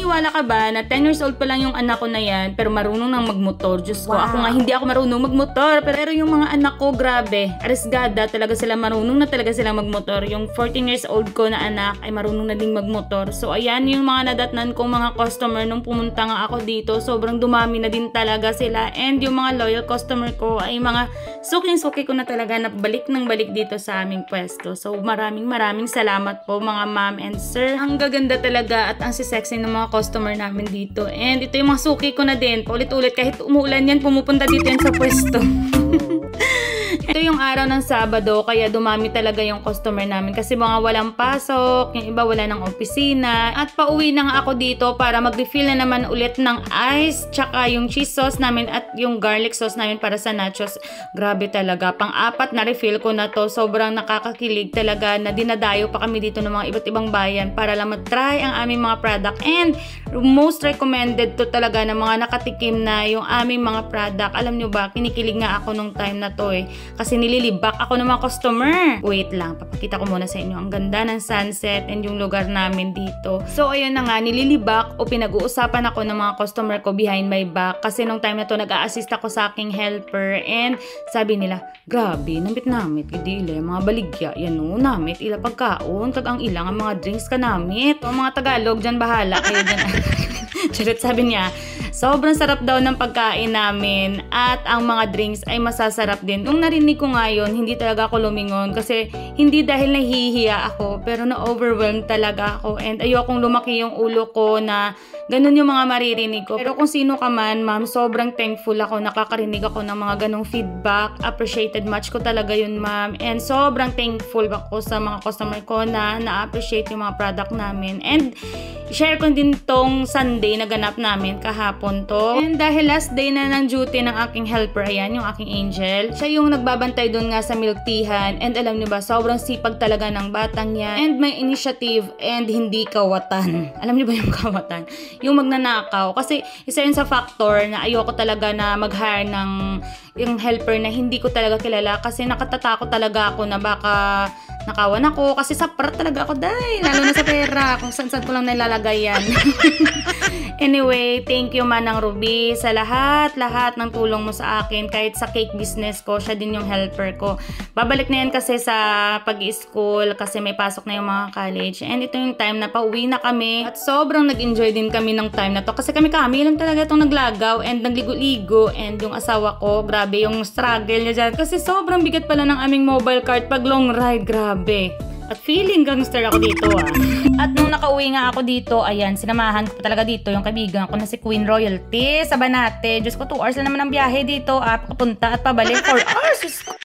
Maniniwala ka ba na 10 years old pa lang yung anak ko na yan, pero marunong nang magmotor? Diyos ko, ako nga hindi ako marunong magmotor. Pero yung mga anak ko, grabe, arisgada talaga sila, marunong na talaga sila magmotor. Yung 14 years old ko na anak ay marunong na ding magmotor. So ayan yung mga nadatnan kong mga customer nung pumunta nga ako dito. Sobrang dumami na din talaga sila. And yung mga loyal customer ko ay mga suking-suki ko na talaga na balik ng balik dito sa aming pwesto. So maraming salamat po mga ma'am and sir. Ang gaganda talaga at ang sexy ng mga customer namin dito. And ito yung mga suki ko na din. Paulit-ulit kahit umuulan yan, pumupunta dito yan sa pwesto. Ito yung araw ng Sabado, kaya dumami talaga yung customer namin kasi mga walang pasok, yung iba wala ng opisina. At pauwi na nga ako dito para mag-refill na naman ulit ng ice, tsaka yung cheese sauce namin at yung garlic sauce namin para sa nachos. Grabe talaga, pang-apat na refill ko na to. Sobrang nakakakilig talaga na dinadayo pa kami dito ng mga iba't ibang bayan para lang matry ang aming mga product. And most recommended to talaga ng mga nakatikim na yung aming mga product. Alam nyo ba, kinikilig nga ako nung time na to kasi nililibak ako ng mga customer. Wait lang, papakita ko muna sa inyo ang ganda ng sunset and yung lugar namin dito. So ayun na nga, nililibak o pinag-uusapan ako ng mga customer ko behind my back kasi nung time na to nag-a-assist ako sa aking helper and sabi nila, grabe, namit idile, mga baligya, yan o, namit, ila pagkaon, kag ang ilang ang mga drinks ka namit. So, mga Tagalog, dyan bahala kayo dyan. Charot, sabi niya, sobrang sarap daw ng pagkain namin at ang mga drinks ay masasarap din. Nung narinig ko ngayon, hindi talaga ako lumingon kasi hindi dahil nahihiya ako pero na-overwhelmed talaga ako and ayokong lumaki yung ulo ko na ganun yung mga maririnig ko. Pero kung sino ka man, ma'am, sobrang thankful ako, nakakarinig ako ng mga ganong feedback. Appreciated much ko talaga yun, ma'am. And sobrang thankful ako sa mga customer ko na na-appreciate yung mga product namin. And share ko din tong Sunday na ganap namin kahapon to. And dahil last day na ng duty ng aking helper, ayan, yung aking angel. Siya yung nagbabantay doon nga sa milk teahan. And alam niyo ba, sobrang sipag talaga ng batang yan. And may initiative and hindi kawatan. Alam niyo ba yung kawatan? Yung magnanakaw. Kasi isa yun sa factor na ayoko talaga na mag-hire ng yung helper na hindi ko talaga kilala. Kasi nakatatakot talaga ako na baka nakawan ako. Kasi saprat talaga ako, dahil lalo na sa pera. Kung saan ko lang nilalagay yan. Anyway, thank you Manang Ruby sa lahat ng tulong mo sa akin. Kahit sa cake business ko, siya din yung helper ko. Babalik na yan kasi sa pag-i-school kasi may pasok na yung mga college. And ito yung time na pauwi na kami. At sobrang nag-enjoy din kami ng time na to. Kasi kami lang talaga itong naglagaw and nagligo-ligo. And yung asawa ko, grabe yung struggle niya dyan. Kasi sobrang bigat pala ng aming mobile cart pag long ride. Grabe. At feeling gangster ako dito At nung nakauwi nga ako dito, ayan, sinamahan ko talaga dito yung kaibigan ko na si Queen Royalty sa Banate. Diyos ko, 2 hours na naman ang biyahe dito papunta at pabalik. 4 hours!